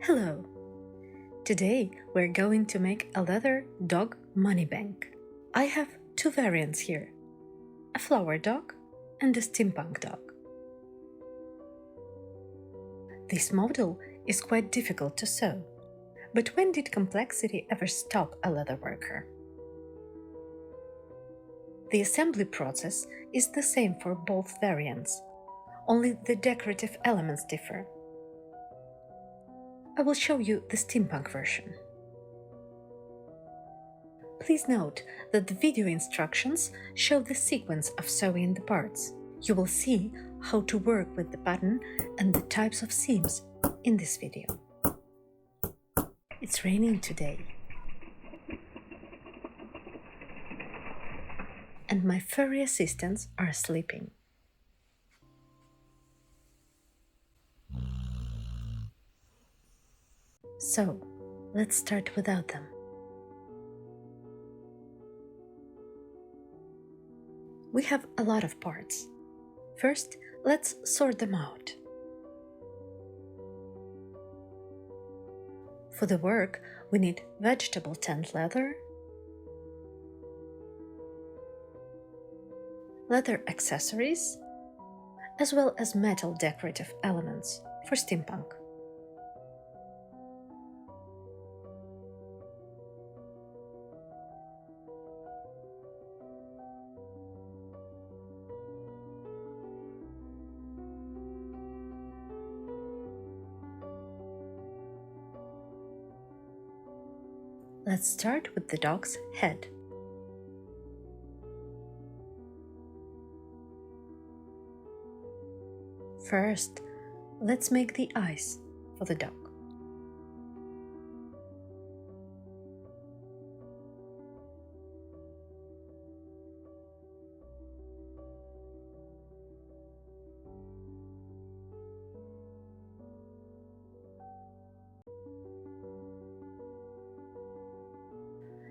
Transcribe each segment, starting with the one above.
Hello! Today we're going to make a leather dog money bank. I have two variants here, a flower dog and a steampunk dog. This model is quite difficult to sew, but when did complexity ever stop a leather worker? The assembly process is the same for both variants, only the decorative elements differ. I will show you the steampunk version. Please note that the video instructions show the sequence of sewing the parts. You will see how to work with the pattern and the types of seams in this video. It's raining today, and my furry assistants are sleeping. So, let's start without them. We have a lot of parts. First, let's sort them out. For the work, we need vegetable tanned leather, leather accessories, as well as metal decorative elements for steampunk. Let's start with the dog's head. First, let's make the eyes for the dog.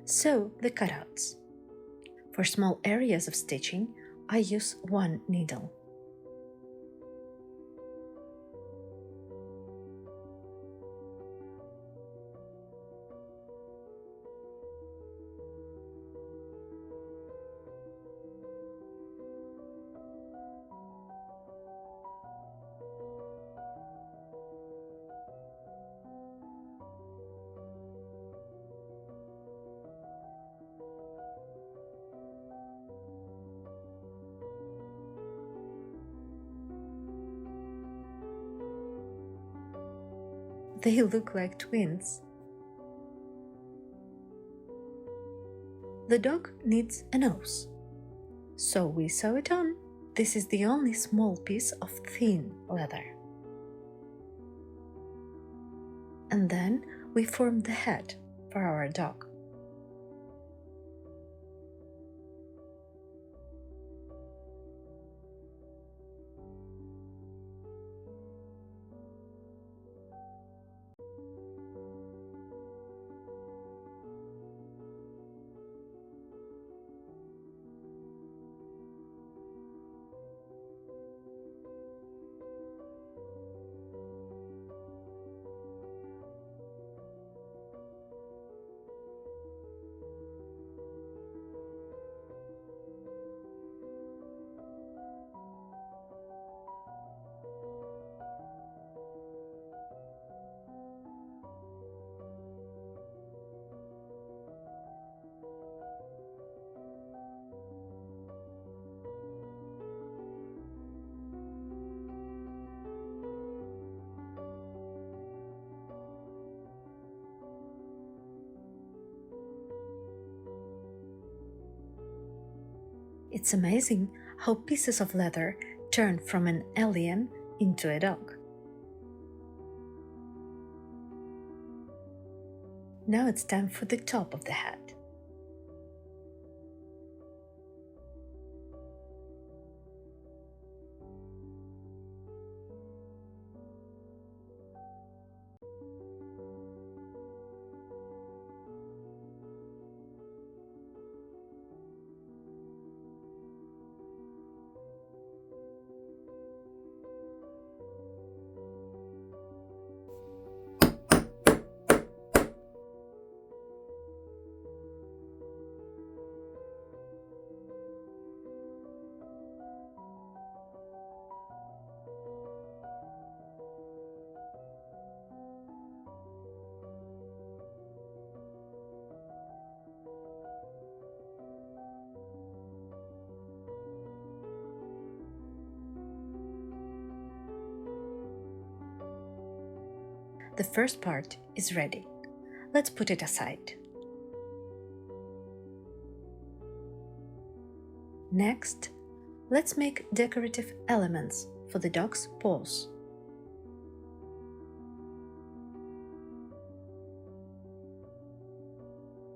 Sew the cutouts. For small areas of stitching, I use one needle. They look like twins. The dog needs a nose, so we sew it on. This is the only small piece of thin leather. And then we form the head for our dog. It's amazing how pieces of leather turn from an alien into a dog. Now it's time for the top of the head. the first part is ready. Let's put it aside. Next, let's make decorative elements for the dog's paws.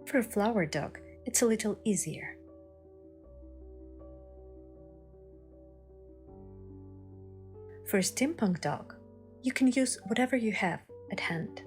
For a flower dog, it's a little easier. For a steampunk dog, you can use whatever you have at hand.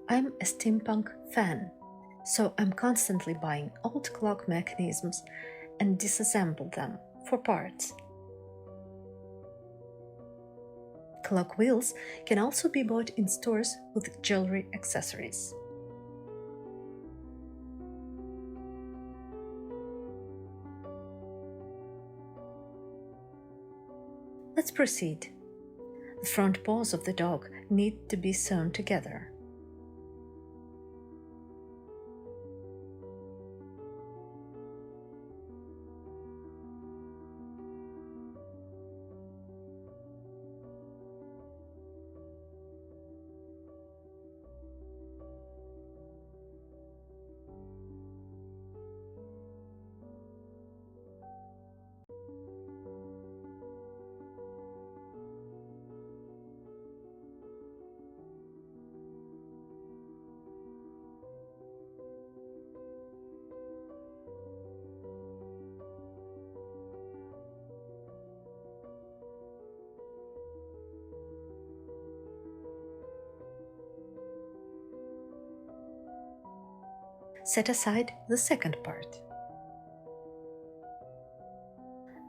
I'm a steampunk fan, so I'm constantly buying old clock mechanisms and disassemble them for parts. Clock wheels can also be bought in stores with jewelry accessories. Let's proceed. The front paws of the dog need to be sewn together. Set aside the second part.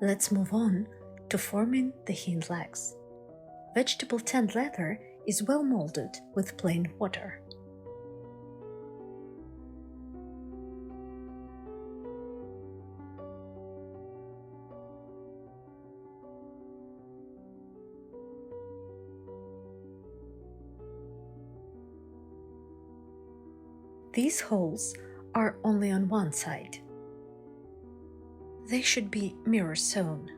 Let's move on to forming the hind legs. Vegetable tanned leather is well molded with plain water. These holes are only on one side. They should be mirror sewn.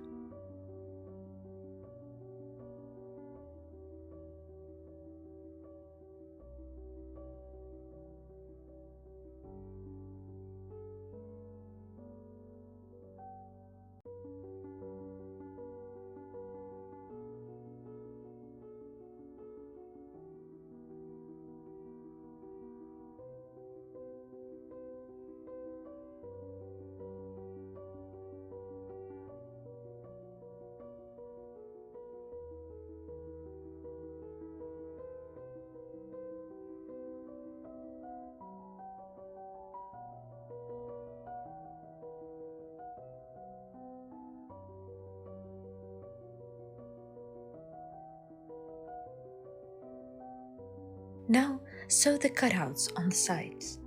Now sew the cutouts on the sides.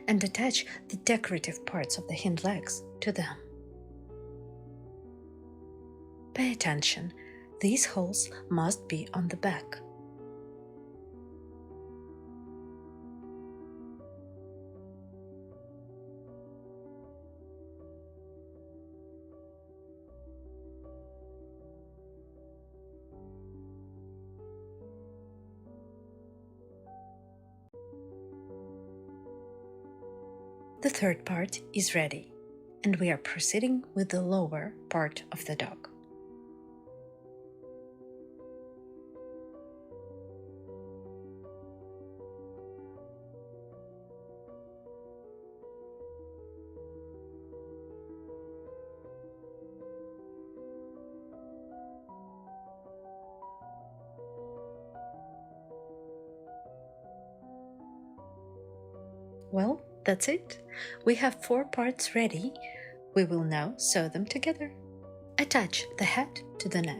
And attach the decorative parts of the hind legs to them. Pay attention, these holes must be on the back. The third part is ready, and we are proceeding with the lower part of the dog. Well, that's it. We have 4 parts ready. We will now sew them together. Attach the head to the neck.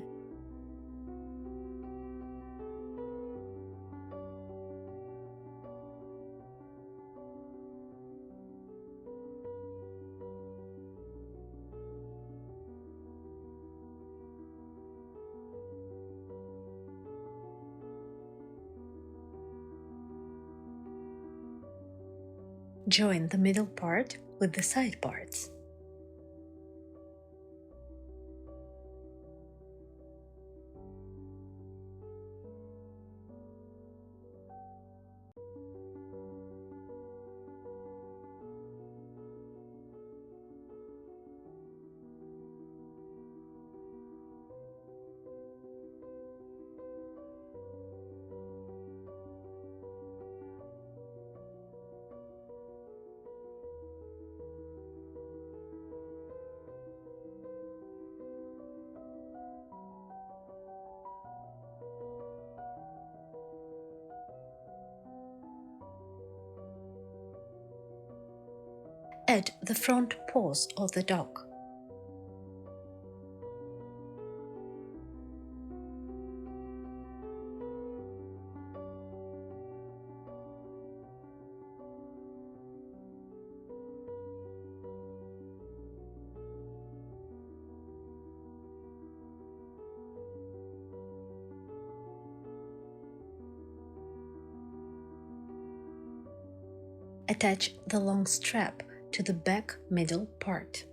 Join the middle part with the side parts. Add the front paws of the dog. Attach the long strap to the back middle part.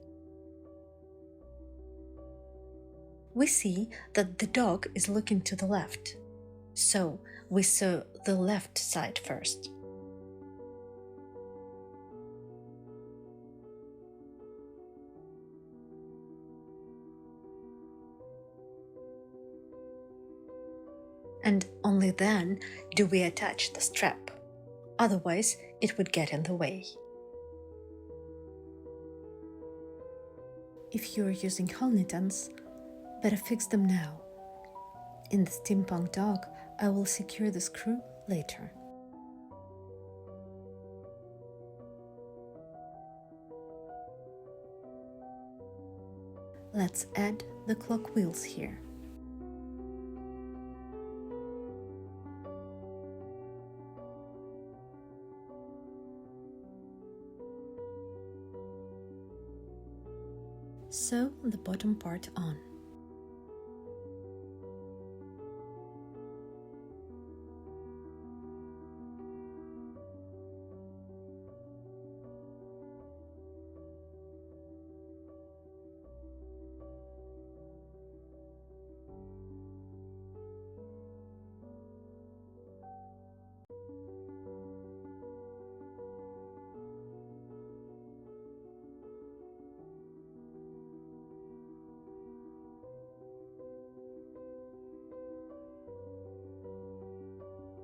We see that the dog is looking to the left, so we sew the left side first. And only then do we attach the strap, otherwise it would get in the way. If you're using hole knit-ons, better fix them now. In the steampunk dog, I will secure the screw later. Let's add the clock wheels here. Sew the bottom part on.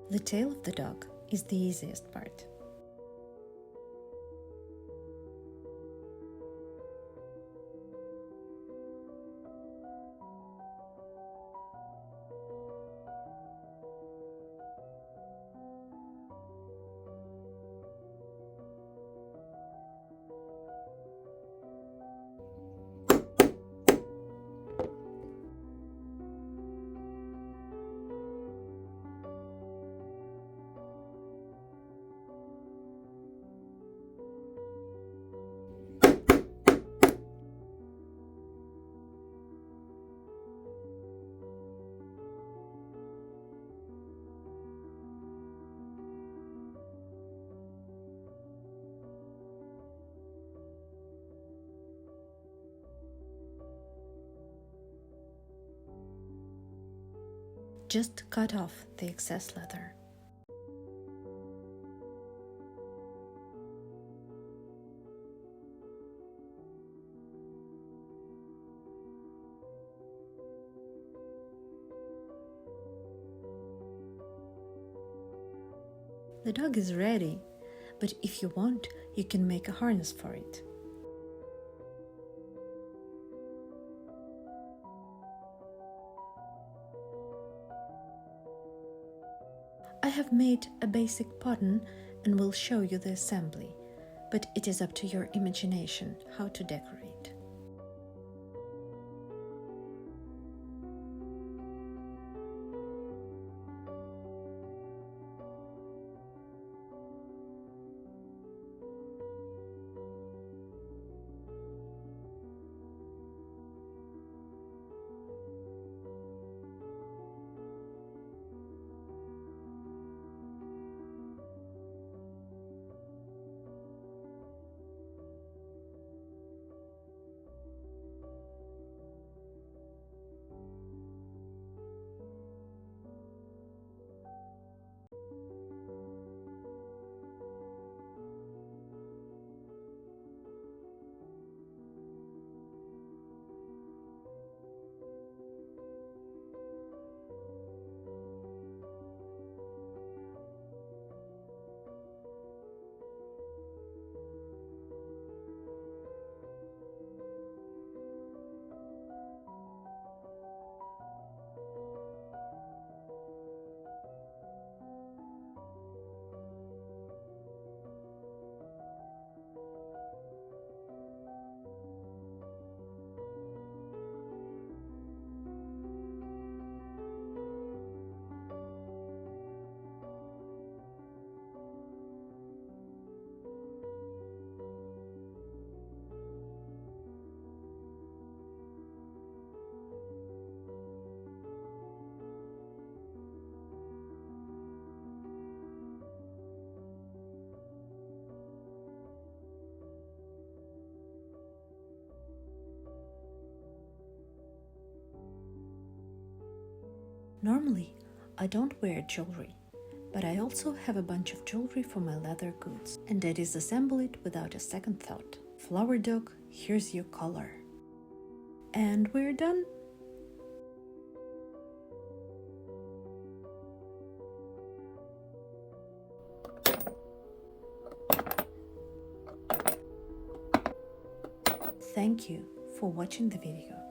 The tail of the dog is the easiest part. Just cut off the excess leather. The dog is ready, but if you want, you can make a harness for it. I have made a basic pattern and will show you the assembly, but it is up to your imagination how to decorate. Normally, I don't wear jewelry, but I also have a bunch of jewelry for my leather goods, and I disassemble it without a second thought. Flower dog, here's your collar. And we're done. Thank you for watching the video.